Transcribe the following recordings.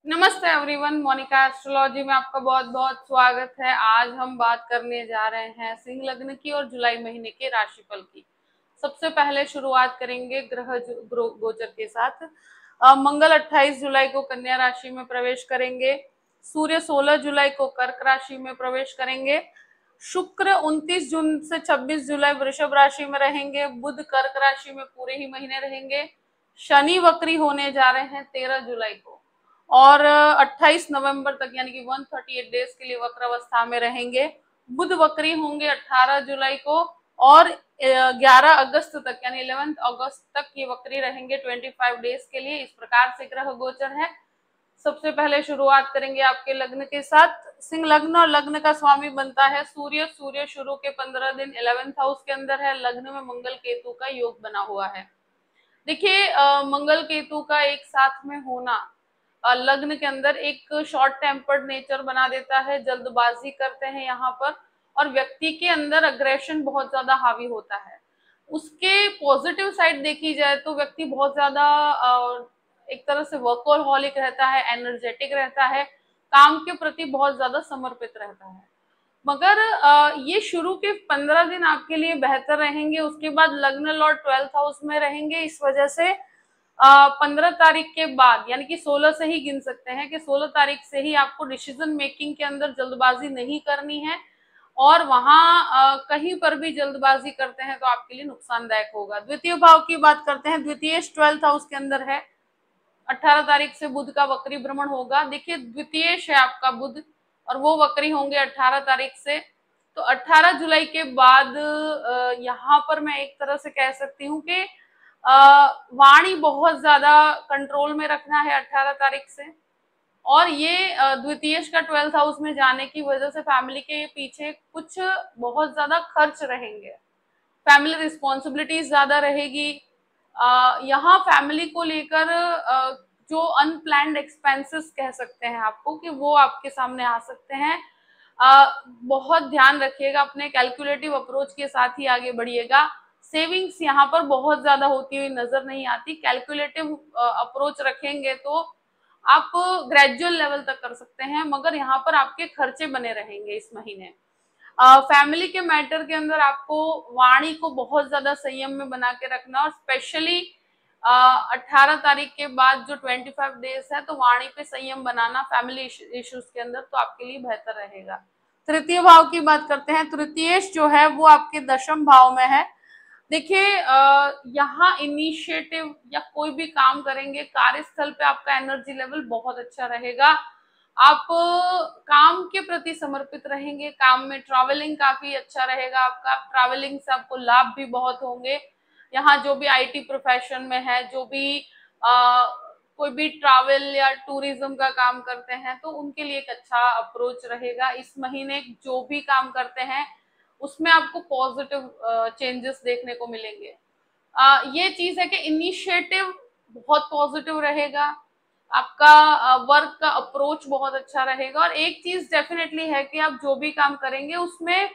नमस्ते everyone, Monika astrology में आपका बहुत बहुत स्वागत है। आज हम बात करने जा रहे हैं सिंह लग्न की और जुलाई महीने के राशिफल की। सबसे पहले शुरुआत करेंगे गोचर के साथ। मंगल 28 जुलाई को कन्या राशि में प्रवेश करेंगे। सूर्य 16 जुलाई को कर्क राशि में प्रवेश करेंगे। शुक्र 29 जून से 26 जुलाई वृषभ राशि में रहेंगे। बुध कर्क राशि में पूरे ही महीने रहेंगे। शनि वक्री होने जा रहे हैं 13 जुलाई को और 28 नवंबर तक यानी कि 138 डेज के लिए वक्र अवस्था में रहेंगे। बुध वक्री होंगे 18 जुलाई को और 11 अगस्त तक यानी 11 अगस्त तक ये वक्री रहेंगे 25 डेज के लिए। इस प्रकार से ग्रह गोचर है। सबसे पहले शुरुआत करेंगे आपके लग्न के साथ। सिंह लग्न और लग्न का स्वामी बनता है सूर्य। सूर्य शुरू के 15 दिन 11th हाउस के अंदर है। लग्न में मंगल केतु का योग बना हुआ है। देखिए, मंगल केतु का एक साथ में होना लग्न के अंदर एक शॉर्ट टेम्पर्ड नेचर बना देता है। जल्दबाजी करते हैं यहाँ पर और व्यक्ति के अंदर अग्रेशन बहुत ज्यादा हावी होता है। उसके पॉजिटिव साइड देखी जाए तो व्यक्ति बहुत ज्यादा एक तरह से वर्कोहॉलिक रहता है, एनर्जेटिक रहता है, काम के प्रति बहुत ज्यादा समर्पित रहता है। मगर ये शुरू के 15 दिन आपके लिए बेहतर रहेंगे। उसके बाद लग्न लॉर्ड 12th हाउस में रहेंगे। इस वजह से 15 तारीख के बाद यानी कि 16 से ही गिन सकते हैं कि 16 तारीख से ही आपको डिसीजन मेकिंग के अंदर जल्दबाजी नहीं करनी है और वहां कहीं पर भी जल्दबाजी करते हैं तो आपके लिए नुकसानदायक होगा। द्वितीय भाव की बात करते हैं। द्वितीय 12th हाउस के अंदर है। 18 तारीख से बुध का वक्री भ्रमण होगा। देखिए, द्वितीय है आपका बुध और वो वक्री होंगे 18 तारीख से। तो 18 जुलाई के बाद यहाँ पर मैं एक तरह से कह सकती हूँ कि वाणी बहुत ज्यादा कंट्रोल में रखना है 18 तारीख से। और ये द्वितीय का 12th हाउस में जाने की वजह से फैमिली के पीछे कुछ बहुत ज्यादा खर्च रहेंगे। फैमिली रिस्पॉन्सिबिलिटीज ज्यादा रहेगी। यहाँ फैमिली को लेकर जो अनप्लैंड एक्सपेंसेस कह सकते हैं आपको कि वो आपके सामने आ सकते हैं। बहुत ध्यान रखिएगा, अपने कैलकुलेटिव अप्रोच के साथ ही आगे बढ़िएगा। सेविंग्स यहाँ पर बहुत ज्यादा होती हुई नजर नहीं आती। कैलकुलेटिव अप्रोच रखेंगे तो आप ग्रेजुअल लेवल तक कर सकते हैं, मगर यहाँ पर आपके खर्चे बने रहेंगे इस महीने। फैमिली के मैटर के अंदर आपको वाणी को बहुत ज्यादा संयम में बना के रखना और स्पेशली 18 तारीख के बाद जो 25 डेज है तो वाणी पे संयम बनाना फैमिली इश्यूज के अंदर तो आपके लिए बेहतर रहेगा। तृतीय भाव की बात करते हैं। तृतीय जो है वो आपके दशम भाव में है। देखिए, यहाँ इनिशिएटिव या कोई भी काम करेंगे, कार्यस्थल पे आपका एनर्जी लेवल बहुत अच्छा रहेगा। आप काम के प्रति समर्पित रहेंगे। काम में ट्रैवलिंग काफी अच्छा रहेगा आपका। ट्रैवलिंग से आपको लाभ भी बहुत होंगे। यहाँ जो भी आईटी प्रोफेशन में है, जो भी कोई भी ट्रैवल या टूरिज्म का काम करते हैं तो उनके लिए एक अच्छा अप्रोच रहेगा। इस महीने जो भी काम करते हैं उसमें आपको पॉजिटिव चेंजेस देखने को मिलेंगे। ये चीज है कि इनिशिएटिव बहुत पॉजिटिव रहेगा। आपका वर्क का अप्रोच बहुत अच्छा रहेगा। और एक चीज डेफिनेटली है कि आप जो भी काम करेंगे उसमें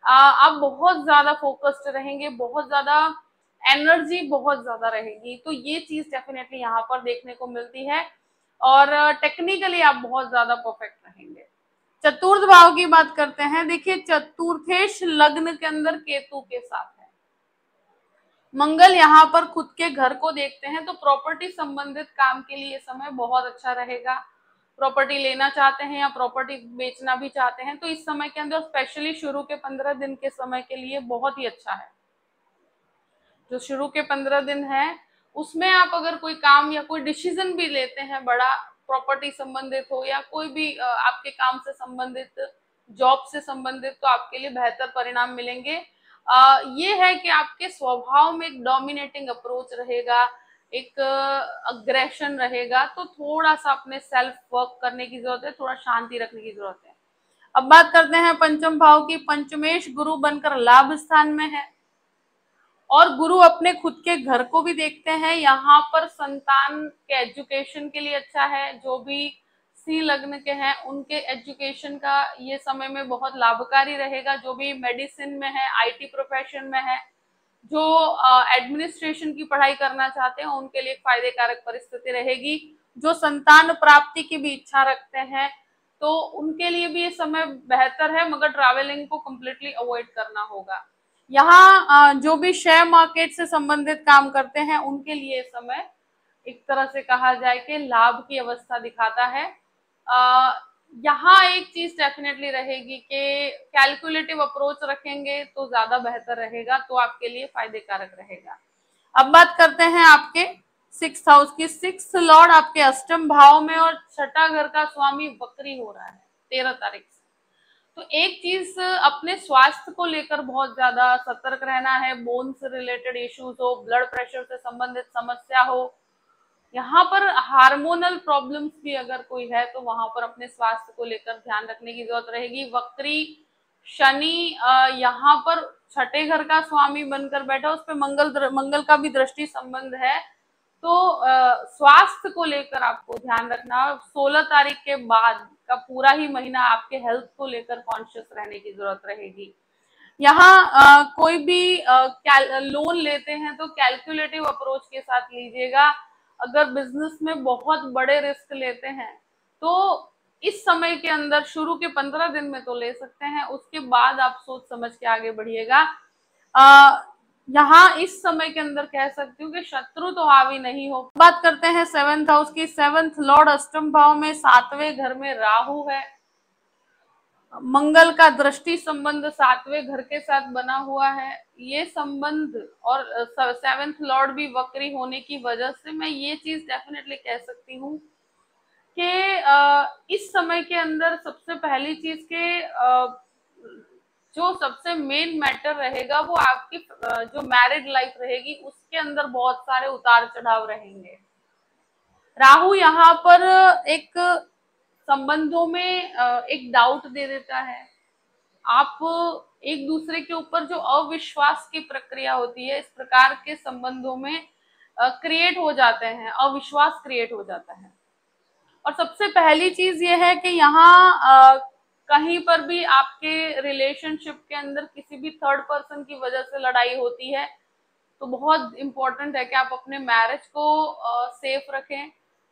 आप बहुत ज्यादा फोकस्ड रहेंगे, बहुत ज्यादा एनर्जी बहुत ज्यादा रहेगी। तो ये चीज डेफिनेटली यहाँ पर देखने को मिलती है और टेक्निकली आप बहुत ज्यादा परफेक्ट रहेंगे। चतुर्थ भाव की बात करते हैं। देखिए, चतुर्थेश लग्न के अंदर केतु के साथ है। मंगल यहाँ पर खुद के घर को देखते हैं तो प्रॉपर्टी संबंधित काम के लिए समय बहुत अच्छा रहेगा। प्रॉपर्टी लेना चाहते हैं या प्रॉपर्टी बेचना भी चाहते हैं तो इस समय के अंदर स्पेशली शुरू के 15 दिन के समय के लिए बहुत ही अच्छा है। जो शुरू के 15 दिन है उसमें आप अगर कोई काम या कोई डिसीजन भी लेते हैं बड़ा, प्रॉपर्टी संबंधित हो या कोई भी आपके काम से संबंधित, जॉब से संबंधित, तो आपके लिए बेहतर परिणाम मिलेंगे। ये है कि आपके स्वभाव में एक डोमिनेटिंग अप्रोच रहेगा, एक अग्रेशन रहेगा। तो थोड़ा सा अपने सेल्फ वर्क करने की जरूरत है, थोड़ा शांति रखने की जरूरत है। अब बात करते हैं पंचम भाव की। पंचमेश गुरु बनकर लाभ स्थान में है और गुरु अपने खुद के घर को भी देखते हैं। यहाँ पर संतान के एजुकेशन के लिए अच्छा है। जो भी सी लग्न के हैं उनके एजुकेशन का ये समय में बहुत लाभकारी रहेगा। जो भी मेडिसिन में है, आईटी प्रोफेशन में है, जो एडमिनिस्ट्रेशन की पढ़ाई करना चाहते हैं उनके लिए फायदे कारक परिस्थिति रहेगी। जो संतान प्राप्ति की भी इच्छा रखते हैं तो उनके लिए भी ये समय बेहतर है, मगर ट्रैवलिंग को कंप्लीटली अवॉइड करना होगा। यहाँ जो भी शेयर मार्केट से संबंधित काम करते हैं उनके लिए समय एक तरह से कहा जाए कि लाभ की अवस्था दिखाता है। यहाँ एक चीज डेफिनेटली रहेगी कि कैलकुलेटिव अप्रोच रखेंगे तो ज्यादा बेहतर रहेगा, तो आपके लिए फायदे कारक रहेगा। अब बात करते हैं आपके 6th हाउस की। 6th लॉर्ड आपके अष्टम भाव में और छठा घर का स्वामी वक्री हो रहा है 13 तारीख से। तो एक चीज अपने स्वास्थ्य को लेकर बहुत ज्यादा सतर्क रहना है। बोन से रिलेटेड इश्यूज हो, ब्लड प्रेशर से संबंधित समस्या हो, यहाँ पर हार्मोनल प्रॉब्लम्स भी अगर कोई है तो वहां पर अपने स्वास्थ्य को लेकर ध्यान रखने की जरूरत रहेगी। वक्री शनि यहाँ पर छठे घर का स्वामी बनकर बैठा, उस पर मंगल का भी दृष्टि संबंध है, तो स्वास्थ्य को लेकर आपको ध्यान रखना। 16 तारीख के बाद का पूरा ही महीना आपके हेल्थ को लेकर कॉन्शियस रहने की जरूरत रहेगी। यहाँ कोई भी लोन लेते हैं तो कैलकुलेटिव अप्रोच के साथ लीजिएगा। अगर बिजनेस में बहुत बड़े रिस्क लेते हैं तो इस समय के अंदर शुरू के 15 दिन में तो ले सकते हैं, उसके बाद आप सोच समझ के आगे बढ़िएगा। यहाँ इस समय के अंदर कह सकती हूँ कि शत्रु तो हावी नहीं हो। बात करते हैं 7th हाउस की। 7th लॉर्ड अष्टम भाव में 7वें घर में राहु है। मंगल का दृष्टि संबंध 7वें घर के साथ बना हुआ है। ये संबंध और 7th लॉर्ड भी वक्री होने की वजह से मैं ये चीज डेफिनेटली कह सकती हूँ कि इस समय के अंदर सबसे पहली चीज के जो सबसे मेन मैटर रहेगा वो आपकी जो मैरिड लाइफ रहेगी उसके अंदर बहुत सारे उतार चढ़ाव रहेंगे। राहु यहाँ पर एक संबंधों में एक डाउट दे देता है। आप एक दूसरे के ऊपर जो अविश्वास की प्रक्रिया होती है इस प्रकार के संबंधों में क्रिएट हो जाते हैं, अविश्वास क्रिएट हो जाता है। और सबसे पहली चीज ये है कि यहाँ कहीं पर भी आपके रिलेशनशिप के अंदर किसी भी थर्ड पर्सन की वजह से लड़ाई होती है तो बहुत इंपॉर्टेंट है कि आप अपने मैरिज को सेफ रखें।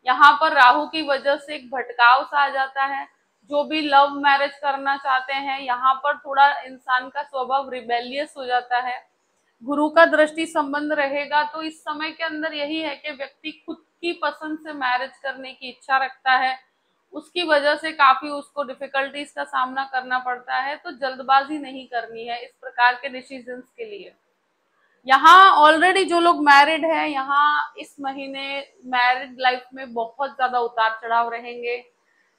यहाँ पर राहु की वजह से एक भटकाव सा आ जाता है। जो भी लव मैरिज करना चाहते हैं यहाँ पर थोड़ा इंसान का स्वभाव रिबेलियस हो जाता है। गुरु का दृष्टि संबंध रहेगा तो इस समय के अंदर यही है कि व्यक्ति खुद की पसंद से मैरिज करने की इच्छा रखता है, उसकी वजह से काफी उसको डिफिकल्टीज का सामना करना पड़ता है। तो जल्दबाजी नहीं करनी है इस प्रकार के डिसीजंस के लिए। यहाँ ऑलरेडी जो लोग मैरिड हैं यहाँ इस महीने मैरिड लाइफ में बहुत ज्यादा उतार चढ़ाव रहेंगे।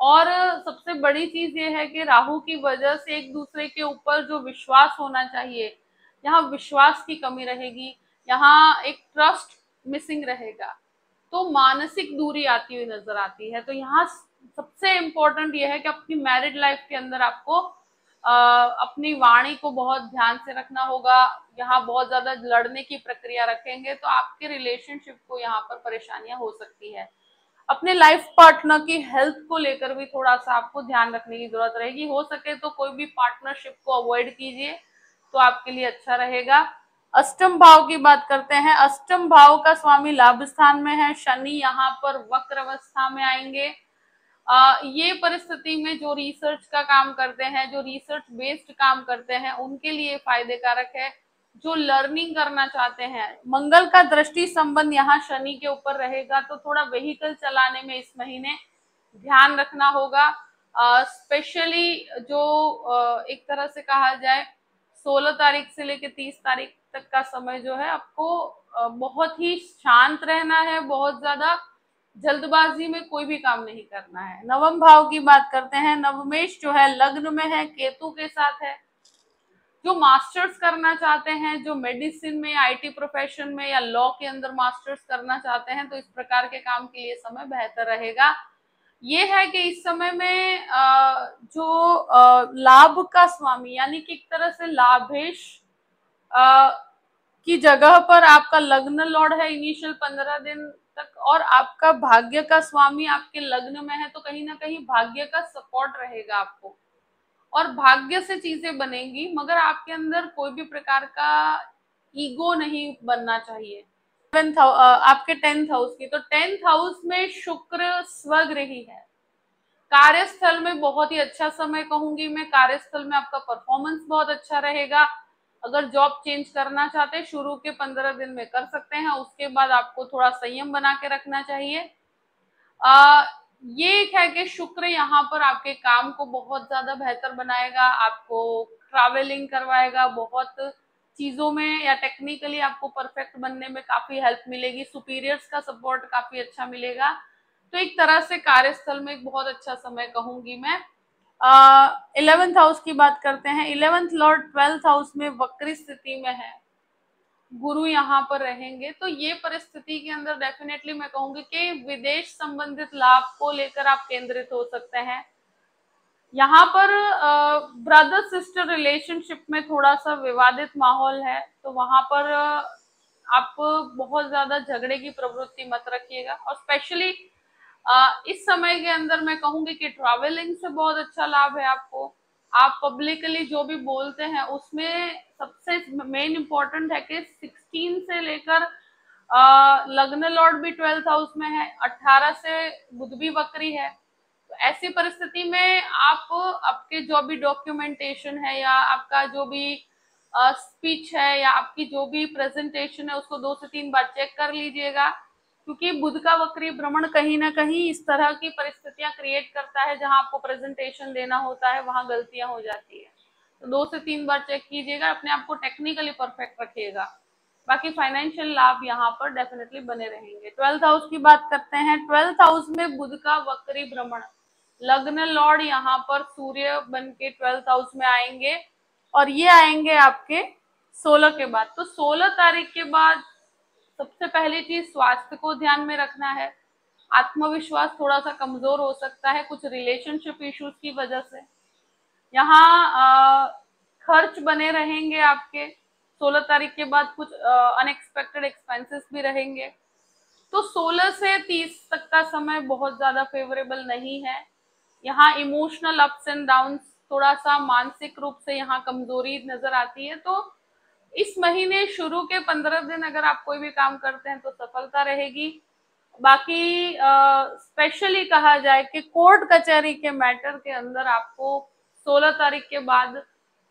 और सबसे बड़ी चीज ये है कि राहु की वजह से एक दूसरे के ऊपर जो विश्वास होना चाहिए यहाँ विश्वास की कमी रहेगी। यहाँ एक ट्रस्ट मिसिंग रहेगा तो मानसिक दूरी आती हुई नजर आती है। तो यहाँ सबसे इम्पोर्टेंट ये है कि अपनी मैरिड लाइफ के अंदर आपको अपनी वाणी को बहुत ध्यान से रखना होगा। यहाँ बहुत ज्यादा लड़ने की प्रक्रिया रखेंगे तो आपके रिलेशनशिप को यहाँ पर परेशानियां हो सकती है। अपने लाइफ पार्टनर की हेल्थ को लेकर भी थोड़ा सा आपको ध्यान रखने की जरूरत रहेगी। हो सके तो कोई भी पार्टनरशिप को अवॉइड कीजिए तो आपके लिए अच्छा रहेगा। अष्टम भाव की बात करते हैं। अष्टम भाव का स्वामी लाभ स्थान में है। शनि यहाँ पर वक्र अवस्था में आएंगे। ये परिस्थिति में जो रिसर्च का काम करते हैं, जो रिसर्च बेस्ड काम करते हैं उनके लिए फायदे कारक है। जो लर्निंग करना चाहते हैं, मंगल का दृष्टि संबंध यहाँ शनि के ऊपर रहेगा तो थोड़ा व्हीकल चलाने में इस महीने ध्यान रखना होगा। स्पेशली जो एक तरह से कहा जाए 16 तारीख से लेकर 30 तारीख तक का समय जो है आपको बहुत ही शांत रहना है। बहुत ज्यादा जल्दबाजी में कोई भी काम नहीं करना है। नवम भाव की बात करते हैं। नवमेश जो है लग्न में है, केतु के साथ है। जो मास्टर्स करना चाहते हैं, जो मेडिसिन में, आईटी प्रोफेशन में या लॉ के अंदर मास्टर्स करना चाहते हैं तो इस प्रकार के काम के लिए समय बेहतर रहेगा। ये है कि इस समय में जो लाभ का स्वामी यानी कि एक तरह से लाभेश की जगह पर आपका लग्न लॉर्ड है इनिशियल 15 दिन तक, और आपका भाग्य का स्वामी आपके लग्न में है तो कहीं ना कहीं भाग्य का सपोर्ट रहेगा आपको और भाग्य से चीजें बनेंगी। मगर आपके अंदर कोई भी प्रकार का ईगो नहीं बनना चाहिए। आपके 10th हाउस की, तो 10th हाउस में शुक्र स्वगृही है। कार्यस्थल में बहुत ही अच्छा समय कहूंगी मैं, कार्यस्थल में आपका परफॉर्मेंस बहुत अच्छा रहेगा। अगर जॉब चेंज करना चाहते हैं शुरू के 15 दिन में कर सकते हैं, उसके बाद आपको थोड़ा संयम बना के रखना चाहिए। ये एक है कि शुक्र यहाँ पर आपके काम को बहुत ज्यादा बेहतर बनाएगा, आपको ट्रैवलिंग करवाएगा, बहुत चीजों में या टेक्निकली आपको परफेक्ट बनने में काफी हेल्प मिलेगी, सुपीरियर्स का सपोर्ट काफी अच्छा मिलेगा। तो एक तरह से कार्यस्थल में एक बहुत अच्छा समय कहूंगी मैं। 11th हाउस की बात करते हैं। 11th लॉर्ड 12th हाउस में वक्री स्थिति में है, गुरु यहाँ पर रहेंगे, तो ये परिस्थिति के अंदर डेफिनेटली मैं कहूंगी कि विदेश संबंधित लाभ को लेकर आप केंद्रित हो सकते हैं। यहाँ पर ब्रदर सिस्टर रिलेशनशिप में थोड़ा सा विवादित माहौल है, तो वहां पर आप बहुत ज्यादा झगड़े की प्रवृत्ति मत रखिएगा। और स्पेशली इस समय के अंदर मैं कहूंगी कि ट्रैवलिंग से बहुत अच्छा लाभ है आपको। आप पब्लिकली जो भी बोलते हैं उसमें सबसे मेन इंपॉर्टेंट है कि 16 से लेकर लग्न लॉर्ड भी 12th हाउस में है, 18 से बुध भी वक्री है। तो ऐसी परिस्थिति में आप आपके जो भी डॉक्यूमेंटेशन है या आपका जो भी स्पीच है या आपकी जो भी प्रेजेंटेशन है उसको 2 से 3 बार चेक कर लीजिएगा, क्योंकि बुध का वक्री भ्रमण कहीं ना कहीं इस तरह की परिस्थितियां क्रिएट करता है जहां आपको प्रेजेंटेशन देना होता है वहां गलतियां हो जाती है। तो 2 से 3 बार चेक कीजिएगा, अपने आप को टेक्निकली परफेक्ट रखिएगा। बाकी फाइनेंशियल लाभ यहाँ पर डेफिनेटली बने रहेंगे। 12th हाउस की बात करते हैं। 12th हाउस में बुध का वक्री भ्रमण, लग्न लॉर्ड यहाँ पर सूर्य बन के 12th हाउस में आएंगे, और ये आएंगे आपके 16 के बाद। तो 16 तारीख के बाद सबसे पहली चीज स्वास्थ्य को ध्यान में रखना है। आत्मविश्वास थोड़ा सा कमजोर हो सकता है कुछ रिलेशनशिप इश्यूज की वजह से। यहाँ खर्च बने रहेंगे आपके 16 तारीख के बाद, कुछ अनएक्सपेक्टेड एक्सपेंसेस भी रहेंगे। तो 16 से 30 तक का समय बहुत ज्यादा फेवरेबल नहीं है। यहाँ इमोशनल अप्स एंड डाउन्स, थोड़ा सा मानसिक रूप से यहाँ कमजोरी नजर आती है। तो इस महीने शुरू के 15 दिन अगर आप कोई भी काम करते हैं तो सफलता रहेगी। बाकी स्पेशली कहा जाए कि कोर्ट कचहरी के मैटर के अंदर आपको 16 तारीख के बाद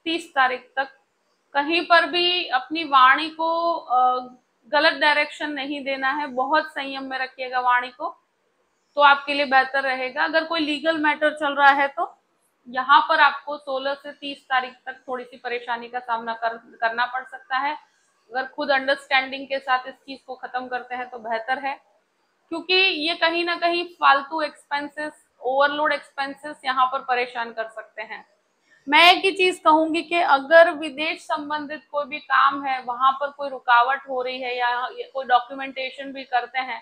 30 तारीख तक कहीं पर भी अपनी वाणी को गलत डायरेक्शन नहीं देना है, बहुत संयम में रखिएगा वाणी को, तो आपके लिए बेहतर रहेगा। अगर कोई लीगल मैटर चल रहा है तो यहाँ पर आपको 16 से 30 तारीख तक थोड़ी सी परेशानी का सामना करना पड़ सकता है। अगर खुद अंडरस्टैंडिंग के साथ इस चीज को खत्म करते हैं तो बेहतर है, क्योंकि ये कहीं ना कहीं फालतू एक्सपेंसेस, ओवरलोड एक्सपेंसेस यहाँ पर परेशान कर सकते हैं। मैं एक ही चीज कहूंगी कि अगर विदेश संबंधित कोई भी काम है, वहां पर कोई रुकावट हो रही है या कोई डॉक्यूमेंटेशन भी करते हैं,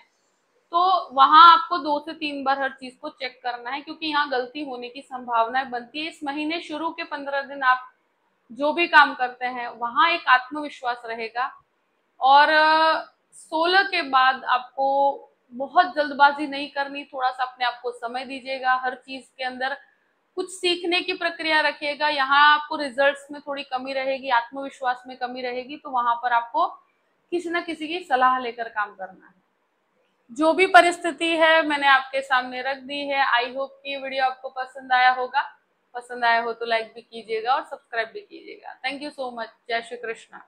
तो वहां आपको 2 से 3 बार हर चीज को चेक करना है, क्योंकि यहाँ गलती होने की संभावनाएं बनती है। इस महीने शुरू के 15 दिन आप जो भी काम करते हैं वहां एक आत्मविश्वास रहेगा। और 16 के बाद आपको बहुत जल्दबाजी नहीं करनी, थोड़ा सा अपने आप को समय दीजिएगा, हर चीज के अंदर कुछ सीखने की प्रक्रिया रखिएगा। यहाँ आपको रिजल्ट्स में थोड़ी कमी रहेगी, आत्मविश्वास में कमी रहेगी, तो वहां पर आपको किसी न किसी की सलाह लेकर काम करना है। जो भी परिस्थिति है मैंने आपके सामने रख दी है। आई होप कि वीडियो आपको पसंद आया होगा। पसंद आया हो तो लाइक भी कीजिएगा और सब्सक्राइब भी कीजिएगा। Thank you so much. जय श्री कृष्णा।